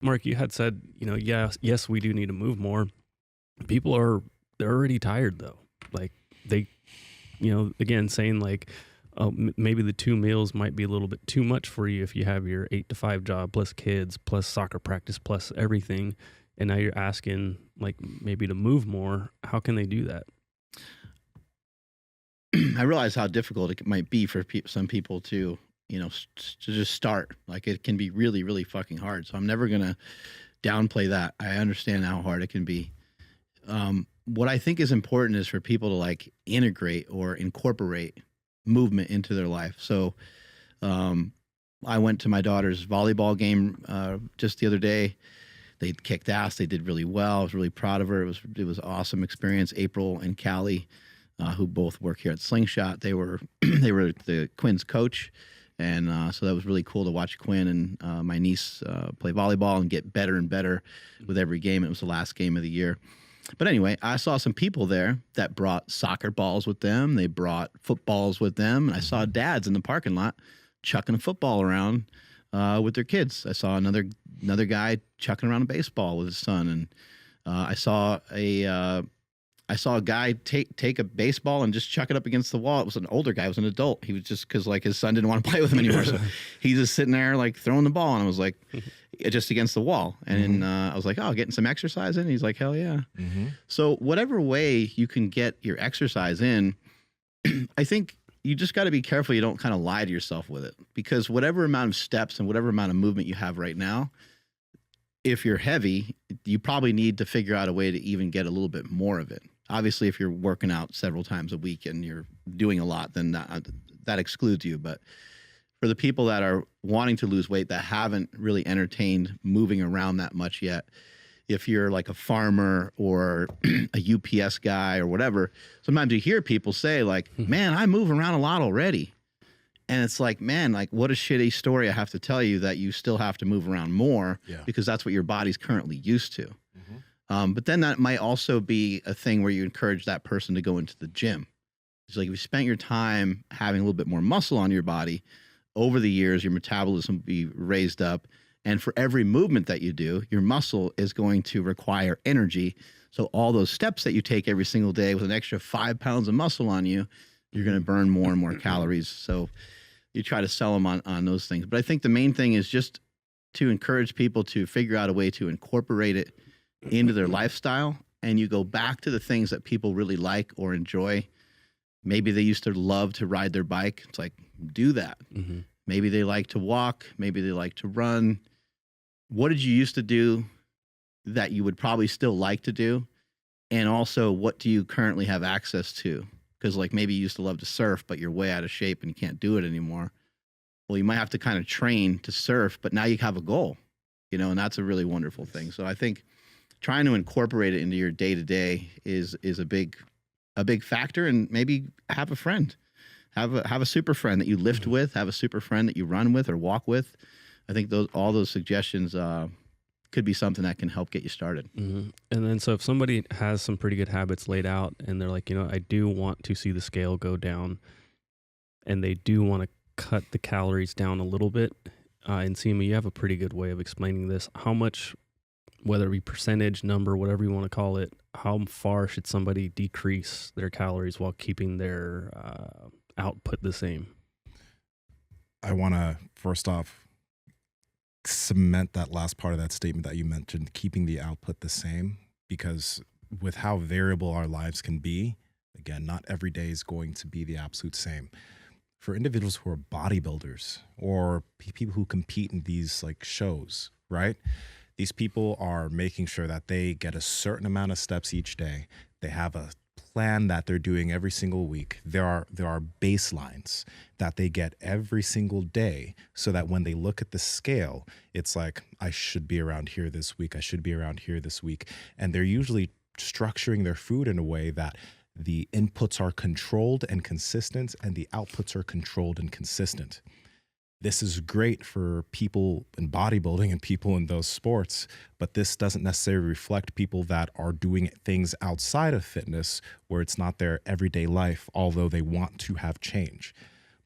Mark, you had said, yes, we do need to move more. They're already tired though. Like they, again, saying like, maybe the 2 meals might be a little bit too much for you if you have your 8 to 5 job plus kids plus soccer practice plus everything, and now you're asking like maybe to move more. How can they do that? I realize how difficult it might be for some people to, to just start. Like it can be really, really fucking hard. So I'm never going to downplay that. I understand how hard it can be. What I think is important is for people to like integrate or incorporate movement into their life. So I went to my daughter's volleyball game just the other day. They kicked ass. They did really well. I was really proud of her. It was an awesome experience. April and Callie, who both work here at Slingshot, they were the Quinn's coach, and so that was really cool to watch Quinn and my niece play volleyball and get better and better with every game. It was the last game of the year. But anyway, I saw some people there that brought soccer balls with them. They brought footballs with them. And I saw dads in the parking lot chucking a football around with their kids. I saw another guy chucking around a baseball with his son. And I saw a guy take a baseball and just chuck it up against the wall. It was an older guy. It was an adult. He was just because like his son didn't want to play with him anymore. So he's just sitting there like throwing the ball. And I was like, just against the wall. And I was like, oh, getting some exercise in. He's like, hell yeah. So whatever way you can get your exercise in, I think you just got to be careful you don't kind of lie to yourself with it, because whatever amount of steps and whatever amount of movement you have right now, if you're heavy, you probably need to figure out a way to even get a little bit more of it. Obviously, if you're working out several times a week and you're doing a lot, then that excludes you. But for the people that are wanting to lose weight that haven't really entertained moving around that much yet, if you're like a farmer or a UPS guy or whatever, sometimes you hear people say like, man, I move around a lot already. And it's like, man, like what a shitty story I have to tell you that you still have to move around more because that's what your body's currently used to. But then that might also be a thing where you encourage that person to go into the gym. It's like if you spent your time having a little bit more muscle on your body, over the years, your metabolism will be raised up. And for every movement that you do, your muscle is going to require energy. So all those steps that you take every single day with an extra 5 pounds of muscle on you, you're going to burn more and more calories. So you try to sell them on those things. But I think the main thing is just to encourage people to figure out a way to incorporate it into their lifestyle. And you go back to the things that people really like or enjoy. Maybe they used to love to ride their bike. It's like, do that. Maybe they like to walk. Maybe they like to run. What did you used to do that you would probably still like to do? And also, what do you currently have access to? Because like maybe you used to love to surf, but you're way out of shape and you can't do it anymore. Well, you might have to kind of train to surf, but now you have a goal, and that's a really wonderful thing. So I think trying to incorporate it into your day-to-day is a big factor. And maybe have a friend, have a super friend that you lift with, have a super friend that you run with or walk with. I think all those suggestions could be something that can help get you started. And then so if somebody has some pretty good habits laid out and they're like, I do want to see the scale go down and they do want to cut the calories down a little bit, Nsima, you have a pretty good way of explaining this. How much, whether it be percentage, number, whatever you want to call it, how far should somebody decrease their calories while keeping their output the same? I want to first off cement that last part of that statement that you mentioned, keeping the output the same, because with how variable our lives can be, again, not every day is going to be the absolute same. For individuals who are bodybuilders or people who compete in these like shows, right? These people are making sure that they get a certain amount of steps each day. They have a plan that they're doing every single week. There are baselines that they get every single day so that when they look at the scale, it's like, I should be around here this week. I should be around here this week. And they're usually structuring their food in a way that the inputs are controlled and consistent and the outputs are controlled and consistent. This is great for people in bodybuilding and people in those sports, but this doesn't necessarily reflect people that are doing things outside of fitness where it's not their everyday life, although they want to have change.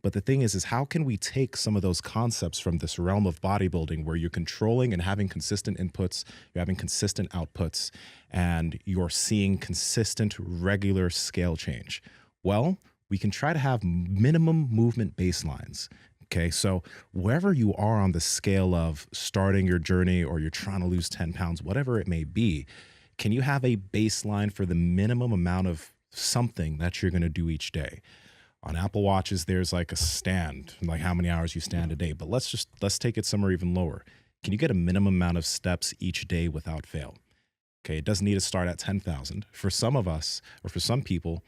But the thing is how can we take some of those concepts from this realm of bodybuilding where you're controlling and having consistent inputs, you're having consistent outputs, and you're seeing consistent, regular scale change? Well, we can try to have minimum movement baselines. Okay, so wherever you are on the scale of starting your journey or you're trying to lose 10 pounds, whatever it may be, can you have a baseline for the minimum amount of something that you're going to do each day? On Apple Watches, there's like a stand, like how many hours you stand a day. But let's take it somewhere even lower. Can you get a minimum amount of steps each day without fail? Okay, it doesn't need to start at 10,000. For some of us, or for some people,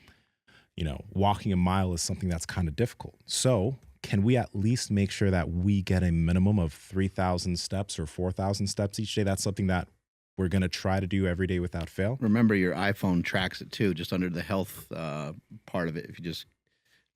walking a mile is something that's kind of difficult. So can we at least make sure that we get a minimum of 3,000 steps or 4,000 steps each day? That's something that we're going to try to do every day without fail. Remember, your iPhone tracks it too, just under the health part of it. If you just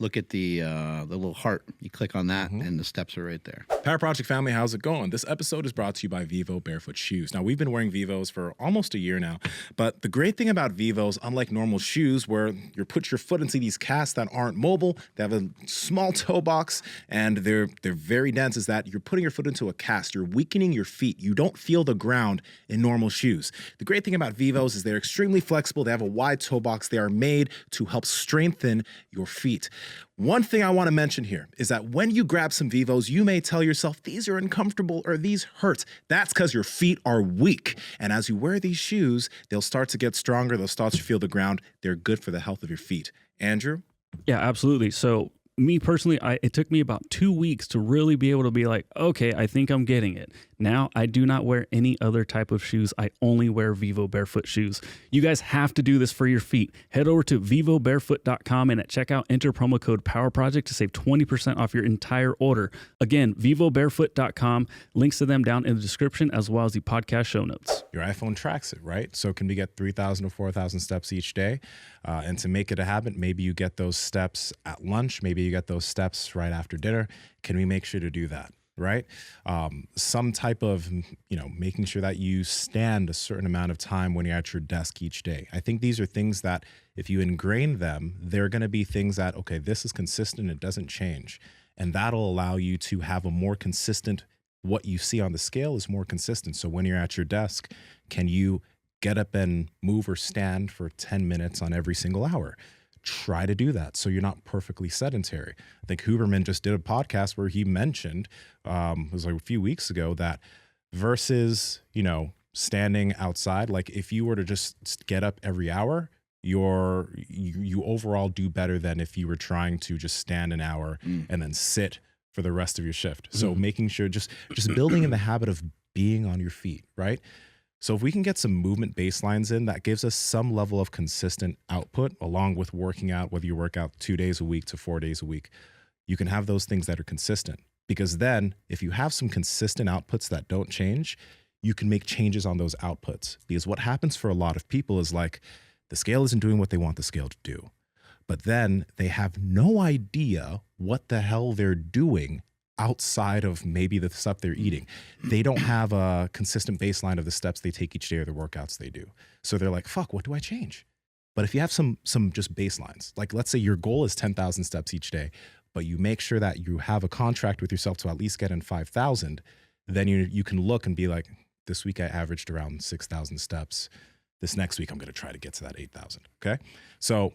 look at the little heart, you click on that, and the steps are right there. Power Project family, how's it going? This episode is brought to you by Vivobarefoot shoes. Now, we've been wearing Vivos for almost a year now, but the great thing about Vivos, unlike normal shoes where you put your foot into these casts that aren't mobile, they have a small toe box, and they're very dense, is that you're putting your foot into a cast. You're weakening your feet. You don't feel the ground in normal shoes. The great thing about Vivos is they're extremely flexible. They have a wide toe box. They are made to help strengthen your feet. One thing I want to mention here is that when you grab some Vivos, you may tell yourself, these are uncomfortable or these hurt. That's because your feet are weak. And as you wear these shoes, they'll start to get stronger. They'll start to feel the ground. They're good for the health of your feet. Andrew? Yeah, absolutely. So me personally, it took me about 2 weeks to really be able to be like, okay, I think I'm getting it. Now I do not wear any other type of shoes. I only wear Vivobarefoot shoes. You guys have to do this for your feet. Head over to Vivobarefoot.com and at checkout, enter promo code POWERPROJECT to save 20% off your entire order. Again, Vivobarefoot.com. Links to them down in the description as well as the podcast show notes. Your iPhone tracks it, right? So can we get 3,000 to 4,000 steps each day? And to make it a habit, maybe you get those steps at lunch. Maybe you get those steps right after dinner. Can we make sure to do that? Right? Some type of, making sure that you stand a certain amount of time when you're at your desk each day. I think these are things that if you ingrain them, they're going to be things that, okay, this is consistent. It doesn't change. And that'll allow you to have a more consistent, what you see on the scale is more consistent. So when you're at your desk, can you get up and move or stand for 10 minutes on every single hour? Try to do that so you're not perfectly sedentary. I think Huberman just did a podcast where he mentioned, it was like a few weeks ago, that versus, standing outside, like if you were to just get up every hour, you overall do better than if you were trying to just stand an hour and then sit for the rest of your shift. So making sure just building in the habit of being on your feet, right? So if we can get some movement baselines in, that gives us some level of consistent output along with working out, whether you work out 2 days a week to 4 days a week, you can have those things that are consistent. Because then if you have some consistent outputs that don't change, you can make changes on those outputs. Because what happens for a lot of people is like the scale isn't doing what they want the scale to do. But then they have no idea what the hell they're doing outside of maybe the stuff they're eating. They don't have a consistent baseline of the steps they take each day or the workouts they do. So they're like, fuck, what do I change? But if you have some just baselines, like let's say your goal is 10,000 steps each day, but you make sure that you have a contract with yourself to at least get in 5,000, then you can look and be like, this week I averaged around 6,000 steps. This next week I'm going to try to get to that 8,000. Okay. So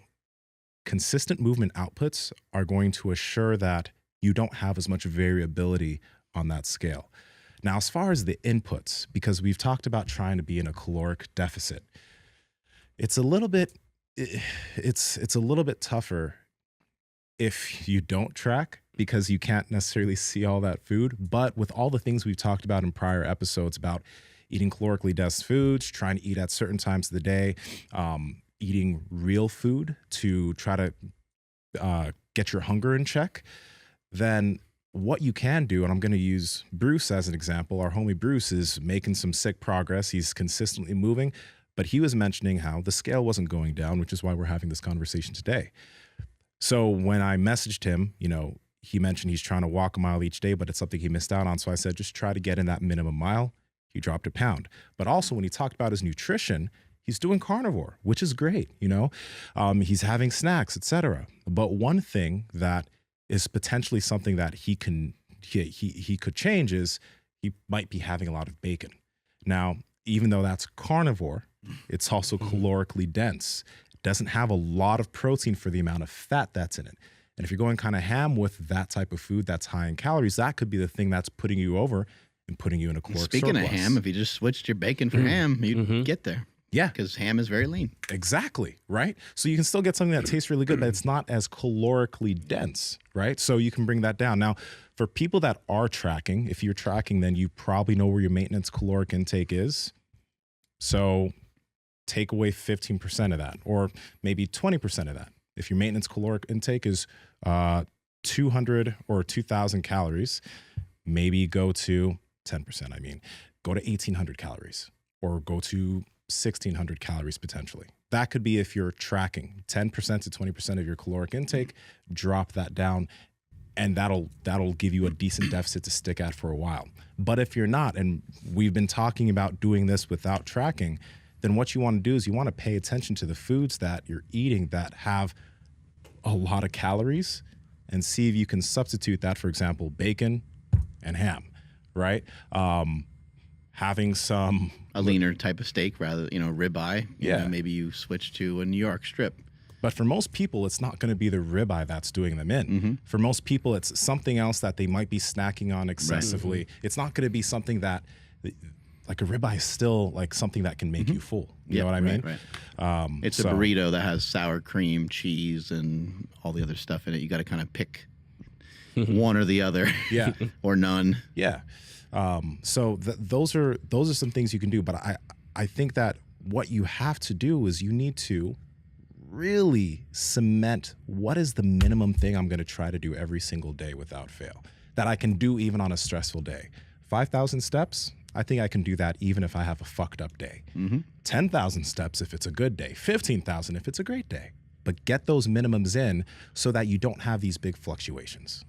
consistent movement outputs are going to assure that you don't have as much variability on that scale. Now, as far as the inputs, because we've talked about trying to be in a caloric deficit, it's a little bit tougher if you don't track because you can't necessarily see all that food. But with all the things we've talked about in prior episodes about eating calorically dense foods, trying to eat at certain times of the day, eating real food to try to get your hunger in check, then what you can do, and I'm going to use Bruce as an example. Our homie Bruce is making some sick progress. He's consistently moving, but he was mentioning how the scale wasn't going down, which is why we're having this conversation today. So when I messaged him, he mentioned he's trying to walk a mile each day, but it's something he missed out on. So I said, just try to get in that minimum mile. He dropped a pound. But also when he talked about his nutrition, he's doing carnivore, which is great. He's having snacks, etc. But one thing that is potentially something that he could change. Is he might be having a lot of bacon. Now, even though that's carnivore, it's also calorically dense. It doesn't have a lot of protein for the amount of fat that's in it. And if you're going kind of ham with that type of food that's high in calories, that could be the thing that's putting you over and putting you in a caloric Speaking surplus. of ham, if you just switched your bacon for ham, you'd get there. Yeah. Because ham is very lean. Exactly, right? So you can still get something that tastes really good, but it's not as calorically dense, right? So you can bring that down. Now, for people that are tracking, if you're tracking, then you probably know where your maintenance caloric intake is. So take away 15% of that, or maybe 20% of that. If your maintenance caloric intake is 200 or 2,000 calories, maybe go to 10%. I mean, go to 1,800 calories or go to 1,600 calories potentially. That could be if you're tracking 10% to 20% of your caloric intake, drop that down, and that'll give you a decent deficit to stick at for a while. But if you're not, and we've been talking about doing this without tracking, then what you want to do is you want to pay attention to the foods that you're eating that have a lot of calories and see if you can substitute that, for example, bacon and ham, right? Having some a leaner type of steak rather, ribeye. Yeah. Maybe you switch to a New York strip. But for most people, it's not going to be the ribeye that's doing them in. For most people, it's something else that they might be snacking on excessively. Right. It's not going to be something that, like a ribeye is still like something that can make you full. You know what I mean? Right. It's a burrito that has sour cream, cheese, and all the other stuff in it. You got to kind of pick one or the other. Yeah. Or none. Yeah. So those are some things you can do. But I think that what you have to do is you need to really cement what is the minimum thing I'm going to try to do every single day without fail that I can do even on a stressful day. 5,000 steps, I think I can do that even if I have a fucked up day. 10,000 steps if it's a good day. 15,000 if it's a great day. But get those minimums in so that you don't have these big fluctuations.